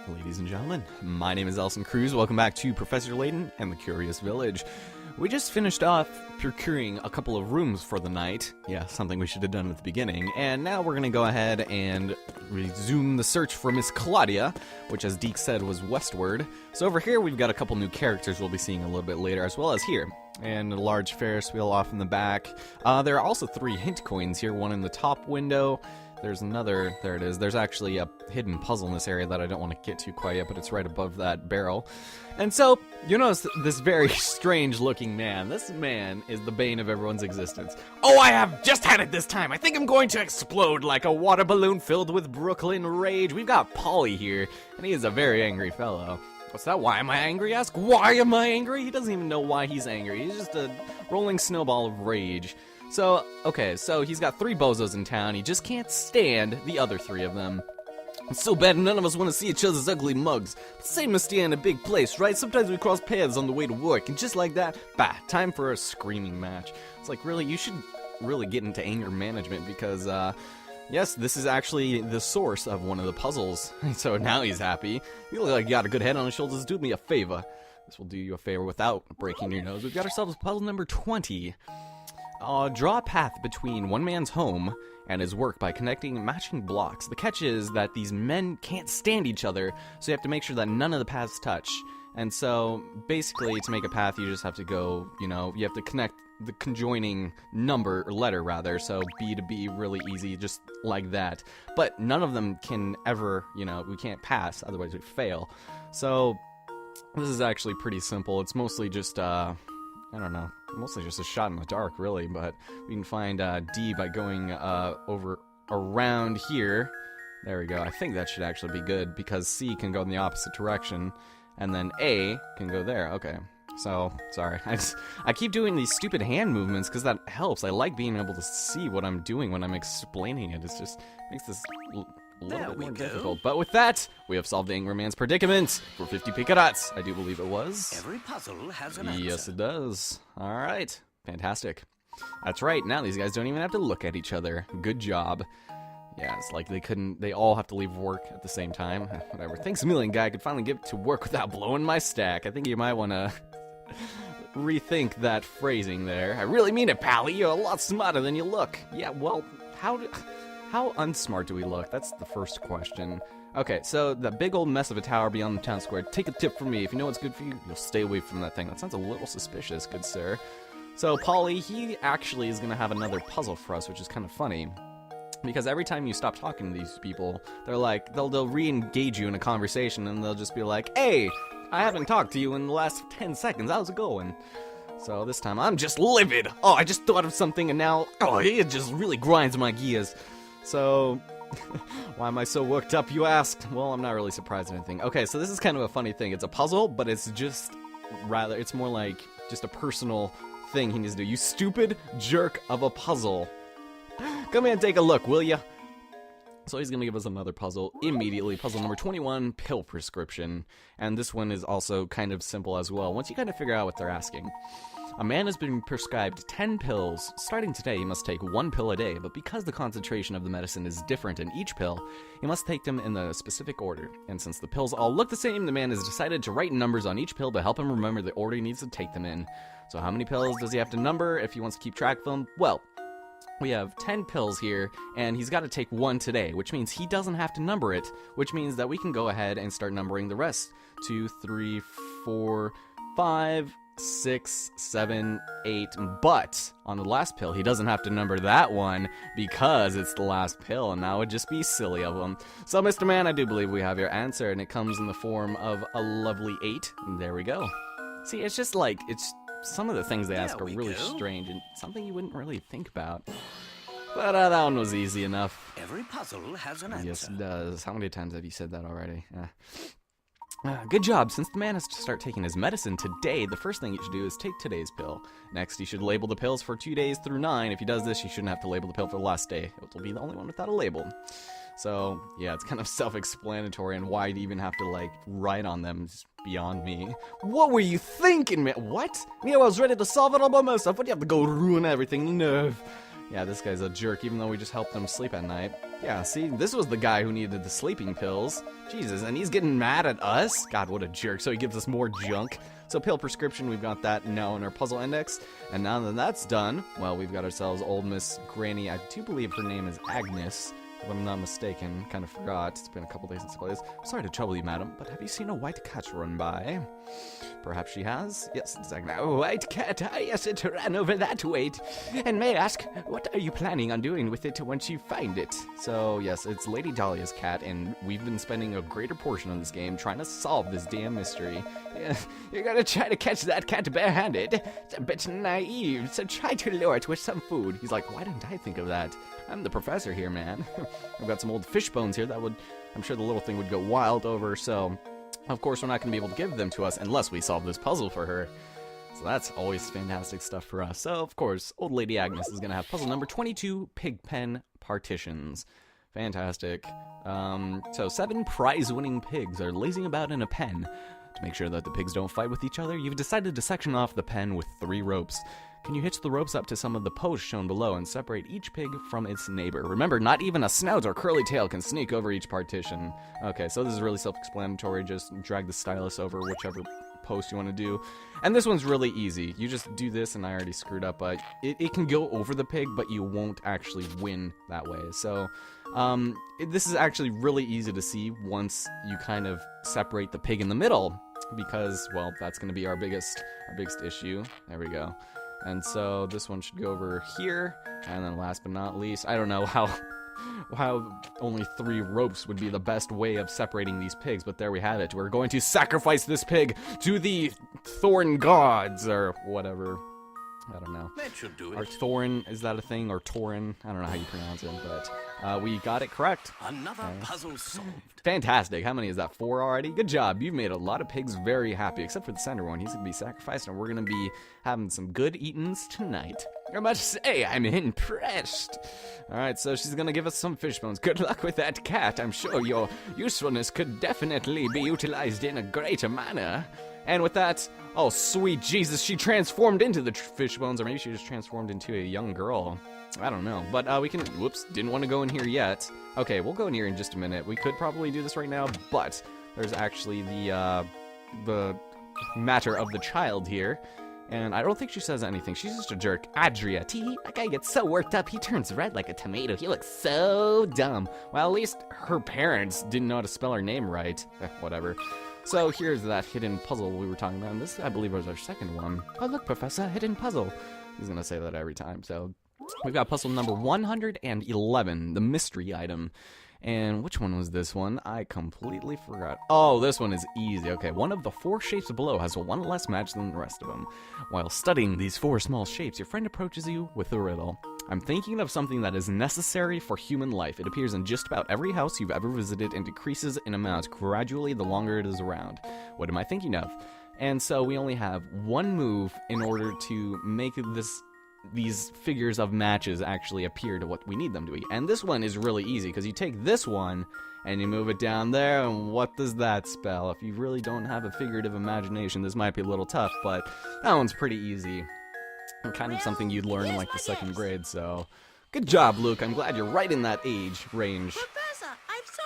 Ladies and gentlemen, my name is Elson Cruz. Welcome back to Professor Layton and the Curious Village. We just finished off procuring a couple of rooms for the night. Yeah, something we should have done at the beginning. And now we're going to go ahead and resume the search for Miss Claudia, which, as Deke said, was westward. So over here, we've got a couple new characters we'll be seeing a little bit later, as well as here. And a large Ferris wheel off in the back. There are also 3 hint coins here, one in the top window. There's another, there it is. There's actually a hidden puzzle in this area that I don't want to get to quite yet, but it's right above that barrel. And so, you notice this very strange looking man. This man is the bane of everyone's existence. Oh, I have just had it this time. I think I'm going to explode like a water balloon filled with Brooklyn rage. We've got Polly here, and he is a very angry fellow. What's that? Why am I angry? Ask, why am I angry? He doesn't even know why he's angry. He's just a rolling snowball of rage. So, okay, so he's got 3 bozos in town. He just can't stand the other 3 of them. It's so bad none of us want to see each other's ugly mugs. The same as staying in a big place, right? Sometimes we cross paths on the way to work, and just like that, bah, time for a screaming match. It's like, really, you should really get into anger management because, yes, this is actually the source of one of the puzzles. So now he's happy. You look like you got a good head on his shoulders. Do me a favor. This will do you a favor without breaking your nose. We've got ourselves puzzle number 20. Draw a path between one man's home and his work by connecting matching blocks. The catch is that these men can't stand each other, so you have to make sure that none of the paths touch. And so, basically, to make a path, you just have to go, you have to connect the conjoining number, or letter rather, so B to B, really easy, just like that. But none of them can ever, we can't pass, otherwise we fail. So, this is actually pretty simple. It's mostly just, I don't know, mostly just a shot in the dark, really, but we can find D by going around here. There we go. I think that should actually be good, because C can go in the opposite direction, and then A can go there. Okay, so, sorry. I keep doing these stupid hand movements, because that helps. I like being able to see what I'm doing when I'm explaining it. It just makes this a little bit more difficult. But with that, we have solved the angry man's predicament for 50 picarats. I do believe it was. Every puzzle has an answer. Yes, it does. All right. Fantastic. That's right. Now these guys don't even have to look at each other. Good job. Yeah, it's like they all have to leave work at the same time. Whatever. Thanks a million, guy. I could finally get to work without blowing my stack. I think you might want to rethink that phrasing there. I really mean it, Pally. You're a lot smarter than you look. Yeah, well, how unsmart do we look? That's the first question. Okay, so the big old mess of a tower beyond the town square. Take a tip from me. If you know what's good for you, you'll stay away from that thing. That sounds a little suspicious, good sir. So Polly, he actually is going to have another puzzle for us, which is kind of funny. Because every time you stop talking to these people, they're like, they'll re-engage you in a conversation, and they'll just be like, hey, I haven't talked to you in the last 10 seconds. How's it going? So this time, I'm just livid. Oh, I just thought of something, and now, it just really grinds my gears. So, why am I so worked up, you asked? Well, I'm not really surprised at anything. Okay, so this is kind of a funny thing. It's a puzzle, but it's it's more like just a personal thing he needs to do. You stupid jerk of a puzzle. Come here and take a look, will ya? So he's going to give us another puzzle immediately. Puzzle number 21, pill prescription. And this one is also kind of simple as well, once you kind of figure out what they're asking. A man has been prescribed 10 pills. Starting today, he must take 1 pill a day, but because the concentration of the medicine is different in each pill, he must take them in the specific order. And since the pills all look the same, the man has decided to write numbers on each pill to help him remember the order he needs to take them in. So how many pills does he have to number if he wants to keep track of them? Well, we have 10 pills here, and he's got to take 1 today, which means he doesn't have to number it, which means that we can go ahead and start numbering the rest. 2, 3, 4, 5, 6, 7, 8, but on the last pill, he doesn't have to number that one because it's the last pill, and that would just be silly of him. So, Mr. Man, I do believe we have your answer, and it comes in the form of a lovely 8. And there we go. See, it's just like, some of the things they ask are really strange and something you wouldn't really think about. But that one was easy enough. Every puzzle has an answer. Yes, it does. How many times have you said that already? Good job. Since the man has to start taking his medicine today, the first thing you should do is take today's pill. Next, you should label the pills for 2 days through 9. If he does this, you shouldn't have to label the pill for the last day. It will be the only one without a label. So, yeah, it's kind of self-explanatory, and why even have to, write on them is beyond me. What were you thinking, man? What? I was ready to solve it all by myself. What do you have to go ruin everything? Nerve. Yeah, this guy's a jerk, even though we just helped him sleep at night. Yeah, see, this was the guy who needed the sleeping pills. Jesus, and he's getting mad at us? God, what a jerk. So he gives us more junk. So pill prescription, we've got that now in our puzzle index. And now that that's done, well, we've got ourselves old Miss Granny. I do believe her name is Agnes, if I'm not mistaken. Kind of forgot. It's been a couple days since I played this. Sorry to trouble you, madam, but have you seen a white cat run by? Perhaps she has? Yes, exactly. A white cat? Ah, yes, it ran over that way. And may I ask, what are you planning on doing with it once you find it? So, yes, it's Lady Dahlia's cat, and we've been spending a greater portion of this game trying to solve this damn mystery. You're gonna try to catch that cat barehanded? It's a bit naive, so try to lure it with some food. He's like, why didn't I think of that? I'm the professor here, man. I've got some old fish bones here that I'm sure the little thing would go wild over, so of course we're not going to be able to give them to us unless we solve this puzzle for her. So that's always fantastic stuff for us. So, of course, old Lady Agnes is going to have puzzle number 22, Pigpen Partitions. Fantastic. So 7 prize-winning pigs are lazing about in a pen. To make sure that the pigs don't fight with each other, you've decided to section off the pen with 3 ropes. Can you hitch the ropes up to some of the posts shown below and separate each pig from its neighbor? Remember, not even a snout or curly tail can sneak over each partition. Okay, so this is really self-explanatory. Just drag the stylus over whichever post you want to do. And this one's really easy. You just do this, and I already screwed up, but it can go over the pig, but you won't actually win that way. So, this is actually really easy to see once you kind of separate the pig in the middle, because, well, that's going to be our biggest issue. There we go. And so this one should go over here, and then last but not least, I don't know how only 3 ropes would be the best way of separating these pigs, but there we have it. We're going to sacrifice this pig to the thorn gods, or whatever. I don't know. That should do it. Or Thorin, is that a thing? Or Torin? I don't know how you pronounce it, but we got it correct. Another puzzle solved. Fantastic. How many is that? 4 already? Good job. You've made a lot of pigs very happy, except for the center one. He's going to be sacrificed, and we're going to be having some good eatings tonight. I must say, I'm impressed. Alright, so she's going to give us some fish bones. Good luck with that cat. I'm sure your usefulness could definitely be utilized in a greater manner. And with that, oh sweet Jesus, she transformed into the fish bones, or maybe she just transformed into a young girl. I don't know, but we can, whoops, didn't want to go in here yet. Okay, we'll go in here in just a minute. We could probably do this right now, but there's actually the matter of the child here. And I don't think she says anything. She's just a jerk. Adria. That guy gets so worked up, he turns red like a tomato. He looks so dumb. Well, at least her parents didn't know how to spell her name right. Whatever. So here's that hidden puzzle we were talking about. And this, I believe, was our second one. Oh, look, Professor, hidden puzzle. He's going to say that every time. So we've got puzzle number 111, the mystery item. And which one was this one? I completely forgot. Oh, this one is easy. Okay, one of the 4 shapes below has 1 less match than the rest of them. While studying these 4 small shapes, your friend approaches you with a riddle. I'm thinking of something that is necessary for human life. It appears in just about every house you've ever visited and decreases in amount gradually the longer it is around. What am I thinking of? And so we only have 1 move in order to make these figures of matches actually appear to what we need them to be. And this one is really easy, because you take this one and you move it down there, and what does that spell? If you really don't have a figurative imagination, this might be a little tough, but that one's pretty easy. And kind of something you'd learn in like the 2nd grade, so good job, Luke. I'm glad you're right in that age range. Professor,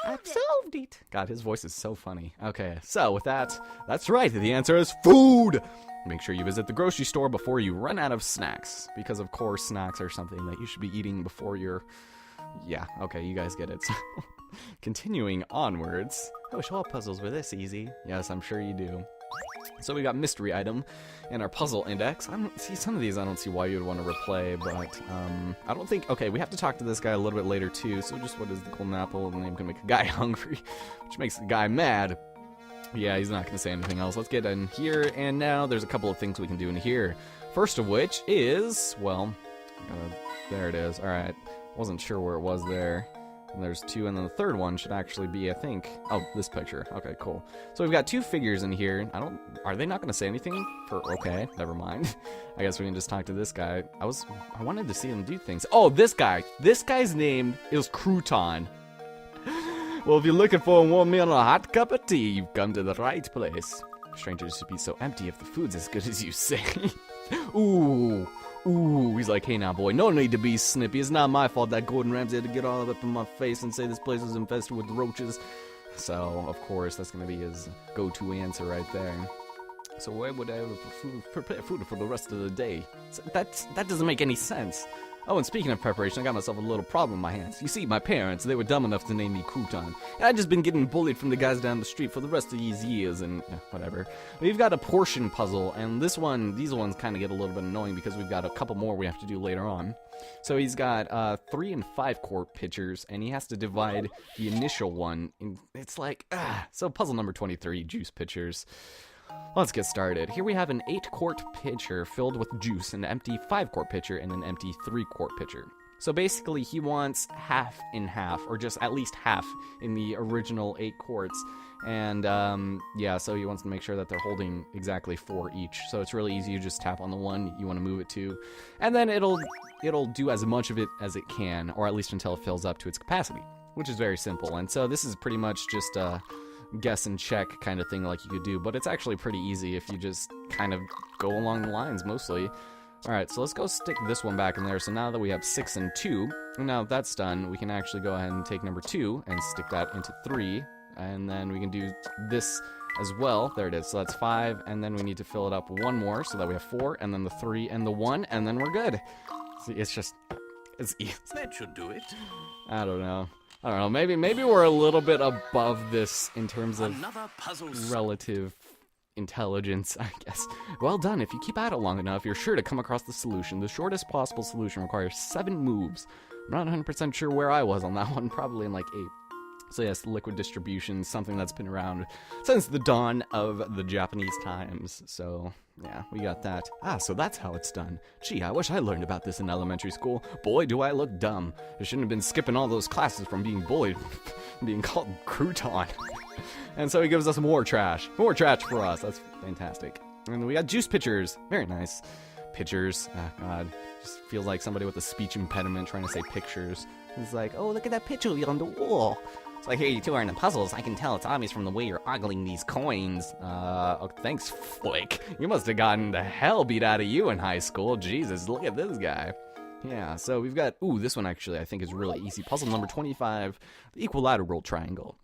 I've solved it. God, his voice is so funny. Okay, so with that, that's right. The answer is food. Make sure you visit the grocery store before you run out of snacks, because of course snacks are something that you should be eating before you're... Yeah, okay, you guys get it. So, continuing onwards. I wish all puzzles were this easy. Yes, I'm sure you do. So we got mystery item in our puzzle index. I don't see some of these. I don't see why you would want to replay, but I don't think. Okay, we have to talk to this guy a little bit later too. So just what is the golden apple? The name can make a guy hungry, which makes the guy mad. Yeah, he's not going to say anything else. Let's get in here, and now there's a couple of things we can do in here. First of which is, well, there it is. All right, wasn't sure where it was there. And there's 2, and then the 3rd one should actually be, I think, oh, this picture. Okay, cool. So we've got 2 figures in here. Are they not going to say anything? Okay, never mind. I guess we can just talk to this guy. I wanted to see him do things. Oh, this guy. This guy's name is Crouton. Well, if you're looking for a warm meal and a hot cup of tea, you've come to the right place. Strangers should be so empty if the food's as good as you say. Ooh, ooh, he's like, hey now, boy, no need to be snippy. It's not my fault that Gordon Ramsay had to get all up in my face and say this place was infested with roaches. So, of course, that's going to be his go-to answer right there. So where would I prepare food for the rest of the day? That doesn't make any sense. Oh, and speaking of preparation, I got myself a little problem on my hands. You see, my parents, they were dumb enough to name me Crouton. And I've just been getting bullied from the guys down the street for the rest of these years, and whatever. We've got a portion puzzle, and these ones kind of get a little bit annoying because we've got a couple more we have to do later on. So he's got 3 and 5 quart pitchers, and he has to divide the initial one. It's like, so puzzle number 23, juice pitchers. Let's get started. Here we have an 8-quart pitcher filled with juice, an empty 5-quart pitcher, and an empty 3-quart pitcher. So basically, he wants half in half, or just at least half in the original 8 quarts. And, yeah, so he wants to make sure that they're holding exactly 4 each. So it's really easy. You just tap on the one you want to move it to. And then it'll do as much of it as it can, or at least until it fills up to its capacity, which is very simple. And so this is pretty much just a guess and check kind of thing like you could do, but it's actually pretty easy if you just kind of go along the lines mostly. Alright, so let's go stick this one back in there. So now that we have 6 and 2, and now that that's done, we can actually go ahead and take number 2 and stick that into 3, and then we can do this as well. There it is. So that's 5, and then we need to fill it up one more so that we have 4, and then the 3 and the 1, and then we're good. See, it's easy. That should do it. I don't know. Maybe we're a little bit above this in terms of relative intelligence, I guess. Well done. If you keep at it long enough, you're sure to come across the solution. The shortest possible solution requires 7 moves. I'm not 100% sure where I was on that one. Probably in like 8. So yes, liquid distribution, something that's been around since the dawn of the Japanese times. So yeah, we got that. So that's how it's done. Gee, I wish I learned about this in elementary school. Boy, do I look dumb. I shouldn't have been skipping all those classes from being bullied, being called Crouton. And so he gives us more trash. More trash for us. That's fantastic. And we got juice pitchers. Very nice. Pitchers. Oh, God. Just feels like somebody with a speech impediment trying to say pictures. It's like, oh, look at that picture on the wall. So I hear you two are into puzzles. I can tell it's obvious from the way you're ogling these coins. Oh, thanks, Flick. You must have gotten the hell beat out of you in high school. Jesus, look at this guy. Yeah, so we've got, this one actually I think is really easy. Puzzle number 25, the equilateral triangle.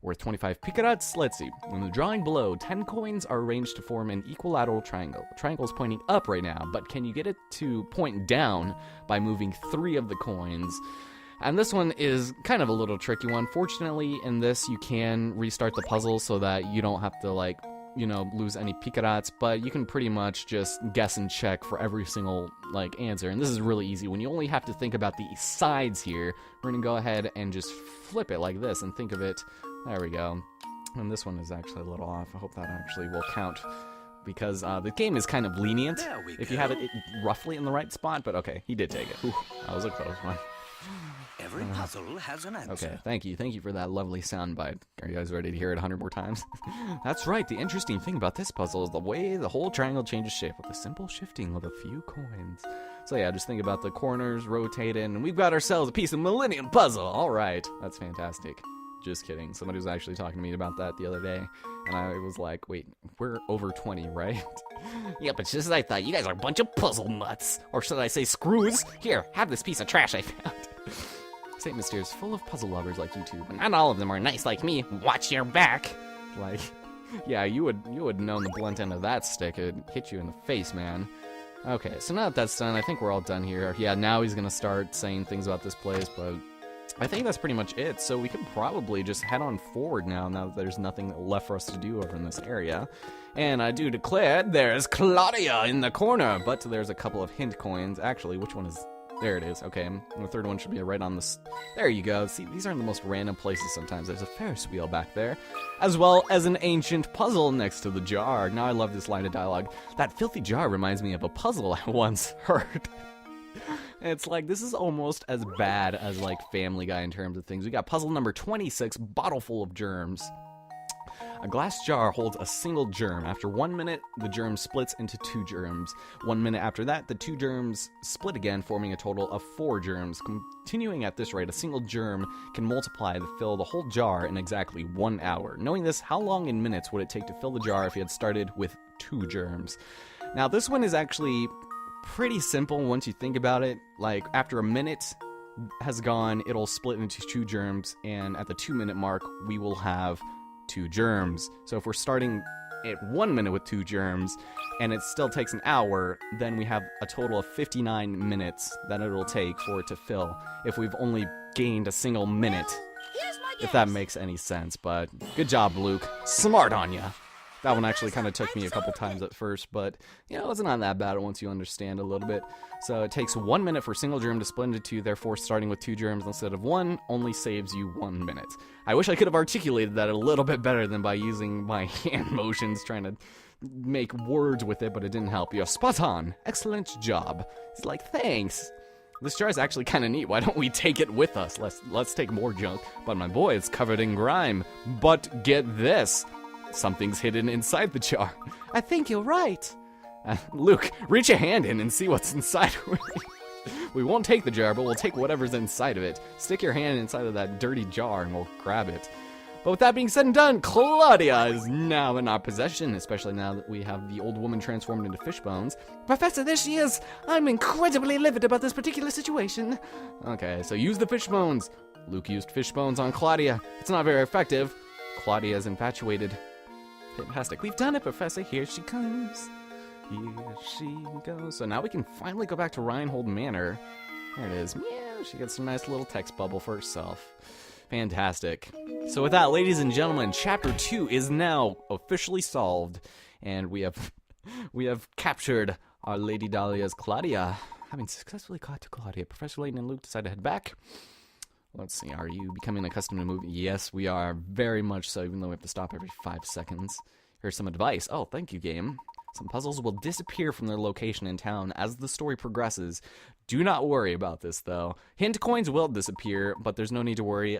Worth 25 picarats. Let's see. In the drawing below, 10 coins are arranged to form an equilateral triangle. The triangle is pointing up right now, but can you get it to point down by moving 3 of the coins? And this one is kind of a little tricky one. Fortunately, in this, you can restart the puzzle so that you don't have to, like, lose any picarats, but you can pretty much just guess and check for every single, like, answer. And this is really easy. When you only have to think about the sides here, we're going to go ahead and just flip it like this and think of it. There we go. And this one is actually a little off. I hope that actually will count, because the game is kind of lenient if you have it roughly in the right spot, but okay, he did take it. Whew, that was a close one. Every puzzle has an answer. Okay, thank you for that lovely soundbite. Are you guys ready to hear it 100 more times? That's right, the interesting thing about this puzzle is the way the whole triangle changes shape with a simple shifting of a few coins. So yeah, just think about the corners rotating, and we've got ourselves a piece of Millennium Puzzle. All right, that's fantastic. Just kidding. Somebody was actually talking to me about that the other day, and I was like, wait, we're over 20, right? Yeah, but just as I thought, you guys are a bunch of puzzle nuts. Or should I say screws? Here, have this piece of trash I found. St. Mystery is full of puzzle lovers like you two, but not all of them are nice like me. Watch your back. Like, yeah, you would know the blunt end of that stick. It'd hit you in the face, man. Okay, so now that that's done, I think we're all done here. Yeah, now he's gonna start saying things about this place, but I think that's pretty much it. So we can probably just head on forward now that there's nothing left for us to do over in this area. And I do declare there's Claudia in the corner, but there's a couple of hint coins. Actually, which one is... There it is. Okay, and the third one should be right on this. There you go. See, these aren't the most random places sometimes. There's a Ferris wheel back there, as well as an ancient puzzle next to the jar. Now I love this line of dialogue. That filthy jar reminds me of a puzzle I once heard. It's like, this is almost as bad as, like, Family Guy in terms of things. We got puzzle number 26, bottle full of germs. A glass jar holds a single germ. After 1 minute, the germ splits into 2 germs. 1 minute after that, the 2 germs split again, forming a total of 4 germs. Continuing at this rate, a single germ can multiply to fill the whole jar in exactly 1 hour. Knowing this, how long in minutes would it take to fill the jar if you had started with 2 germs? Now, this one is actually pretty simple once you think about it. Like, after a minute has gone, it'll split into 2 germs, and at the 2-minute mark, we will have 2 germs. So if we're starting at 1 minute with 2 germs, and it still takes an hour, then we have a total of 59 minutes that it'll take for it to fill if we've only gained a single minute. If that makes any sense, but good job, Luke. Smart on ya. That one actually kind of took me a couple times at first, but, you know, it's not that bad once you understand a little bit. So it takes 1 minute for a single germ to split into 2, therefore starting with 2 germs instead of 1 only saves you 1 minute. I wish I could have articulated that a little bit better than by using my hand motions trying to make words with it, but it didn't help. You're spot on. Excellent job. It's like, thanks. This jar is actually kind of neat. Why don't we take it with us? Let's take more junk. But my boy, it's covered in grime. But get this. Something's hidden inside the jar. I think you're right. Luke, reach a hand in and see what's inside. We won't take the jar, but we'll take whatever's inside of it. Stick your hand inside of that dirty jar and we'll grab it. But with that being said and done, Claudia is now in our possession, especially now that we have the old woman transformed into fish bones. Professor, there she is! I'm incredibly livid about this particular situation. Okay, so use the fish bones. Luke used fish bones on Claudia. It's not very effective. Claudia is infatuated. Fantastic. We've done it, Professor. Here she comes. Here she goes. So now we can finally go back to Reinhold Manor. There it is. Meow. She gets a nice little text bubble for herself. Fantastic. So with that, ladies and gentlemen, Chapter 2 is now officially solved. And we have captured our Lady Dahlia's Claudia. Having successfully caught Claudia, Professor Layton and Luke decide to head back. Let's see, are you becoming accustomed to moving? Yes, we are, very much so, even though we have to stop every 5 seconds. Here's some advice. Oh, thank you, game. Some puzzles will disappear from their location in town as the story progresses. Do not worry about this, though. Hint coins will disappear, but there's no need to worry.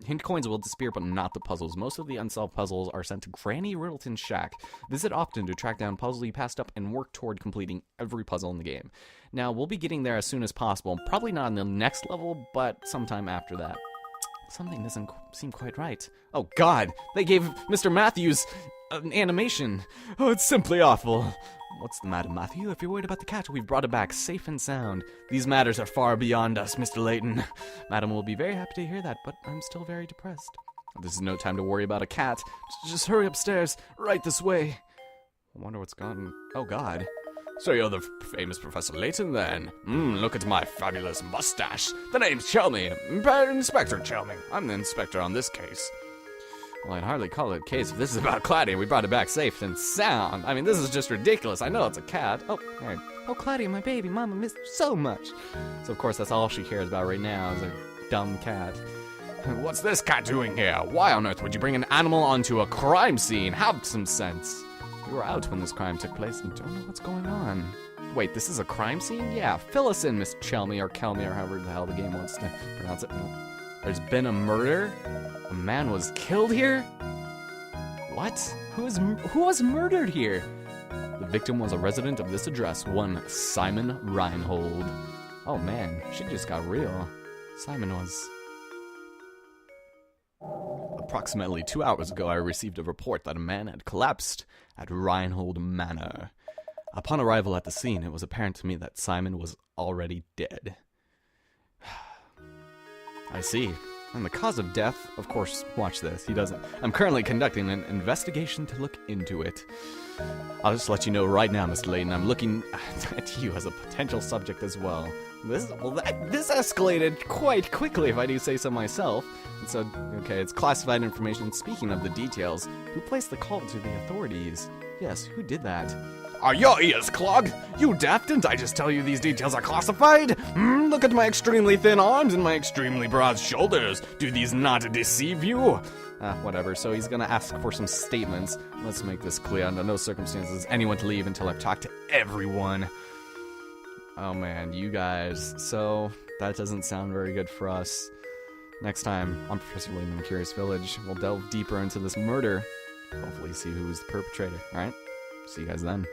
Hint coins will disappear, but not the puzzles. Most of the unsolved puzzles are sent to Granny Riddleton's shack. Visit often to track down puzzles you passed up and work toward completing every puzzle in the game. Now, we'll be getting there as soon as possible. Probably not in the next level, but sometime after that. Something doesn't seem quite right. Oh, God! They gave Mr. Matthews an animation. Oh, it's simply awful. What's the matter, Matthew? If you're worried about the cat, we've brought it back safe and sound. These matters are far beyond us, Mr. Layton. Madam will be very happy to hear that, but I'm still very depressed. This is no time to worry about a cat. Just hurry upstairs, right this way. I wonder what's gone. Oh, God. So you're the famous Professor Layton, then? Look at my fabulous mustache. The name's Chelmy. Inspector Chelmy. I'm the inspector on this case. Well, I'd hardly call it a case if this is about Claudia. We brought it back safe and sound. I mean, this is just ridiculous. I know it's a cat. Oh, all right. Oh, Claudia, my baby. Mama missed you so much. So, of course, that's all she cares about right now is a dumb cat. What's this cat doing here? Why on earth would you bring an animal onto a crime scene? Have some sense. We were out when this crime took place and don't know what's going on. Wait, this is a crime scene? Yeah, fill us in, Miss Chelmy or Kelmy or however the hell the game wants to pronounce it. There's been a murder? A man was killed here? What? Who was murdered here? The victim was a resident of this address, one Simon Reinhold. Oh man, she just got real. Simon was... Approximately 2 hours ago, I received a report that a man had collapsed at Reinhold Manor. Upon arrival at the scene, it was apparent to me that Simon was already dead. I see. And the cause of death, of course, watch this, he doesn't. I'm currently conducting an investigation to look into it. I'll just let you know right now, Mr. Layton, I'm looking at you as a potential subject as well. This escalated quite quickly, if I do say so myself. And so, okay, it's classified information. Speaking of the details, who placed the call to the authorities? Yes, who did that? Are your ears clogged? You deaf? Didn't I just tell you these details are classified? Look at my extremely thin arms and my extremely broad shoulders. Do these not deceive you? Whatever, so he's gonna ask for some statements. Let's make this clear. Under no circumstances is anyone to leave until I've talked to everyone. Oh man, you guys. So, that doesn't sound very good for us. Next time, on Professor Layton in the Curious Village, we'll delve deeper into this murder. Hopefully see who's the perpetrator, alright? See you guys then.